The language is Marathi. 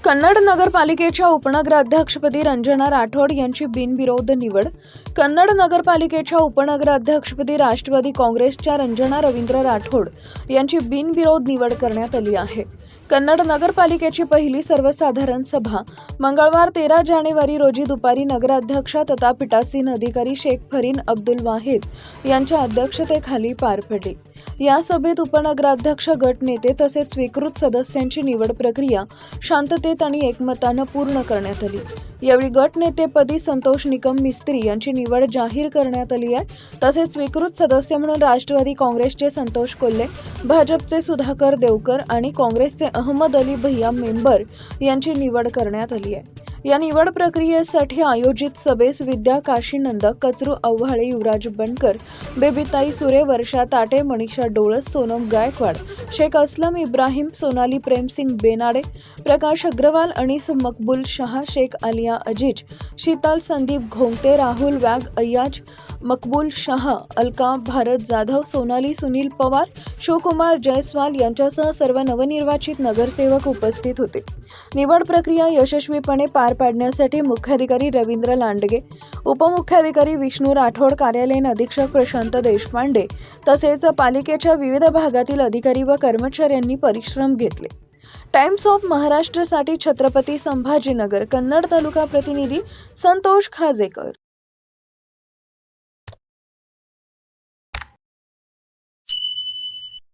कन्नड नगरपालिकेच्या उपनगराध्यक्षपदी रंजना राठोड यांची बिनविरोध निवड। कन्नड नगरपालिकेच्या उपनगराध्यक्षपदी राष्ट्रवादी काँग्रेसच्या रंजना रवींद्र राठोड यांची बिनविरोध निवड करण्यात आली आहे। कन्नड नगरपालिकेची पहिली सर्वसाधारण सभा मंगळवार 13 जानेवारी रोजी दुपारी नगराध्यक्ष तथा पीठासीन अधिकारी शेख फरीन अब्दुल वाहिद यांच्या अध्यक्षतेखाली पार पडली। या सभेत उपनगराध्यक्ष गट नेते तसेच स्वीकृत सदस्यांची निवड प्रक्रिया शांततेत आणि एकमताने पूर्ण करण्यात आली। यावेळी गट नेतेपदी संतोष निकम मिस्त्री यांची निवड जाहीर करण्यात आली आहे। तसेच स्वीकृत सदस्य म्हणून राष्ट्रवादी काँग्रेसचे संतोष कोल्हे, भाजपचे सुधाकर देवकर आणि काँग्रेसचे अहमद अली भैया मेंबर यांची निवड करण्यात आली आहे। या निवड प्रक्रियेसाठी आयोजित सभेस विद्या काशीनंद, कचरू आव्हाळे, युवराज बनकर, बेबीताई सुरे, वर्षा ताटे, मनीषा डोळस, सोनम गायकवाड, शेख असलम इब्राहिम, सोनाली प्रेमसिंग बेनाडे, प्रकाश अग्रवाल, अनीस मकबूल शाह, शेख आलिया अजीज, शीतल संदीप घोंगटे, राहुल वॅग, अय्याज मकबूल शाह, अलका भारत जाधव, सोनाली सुनील पवार, शिवकुमार जयस्वाल यांच्यासह सर्व नवनिर्वाचित नगरसेवक उपस्थित होते। निवड प्रक्रिया यशस्वीपणे पार पाडण्यासाठी मुख्याधिकारी रवींद्र लांडगे, उपमुख्याधिकारी विष्णू राठोड, कार्यालयीन अधीक्षक प्रशांत देशपांडे तसेच पालिकेच्या विविध भागातील अधिकारी व कर्मचाऱ्यांनी परिश्रम घेतले। टाइम्स ऑफ महाराष्ट्रसाठी छत्रपती संभाजीनगर कन्नड तालुका प्रतिनिधी संतोष खाजेकर।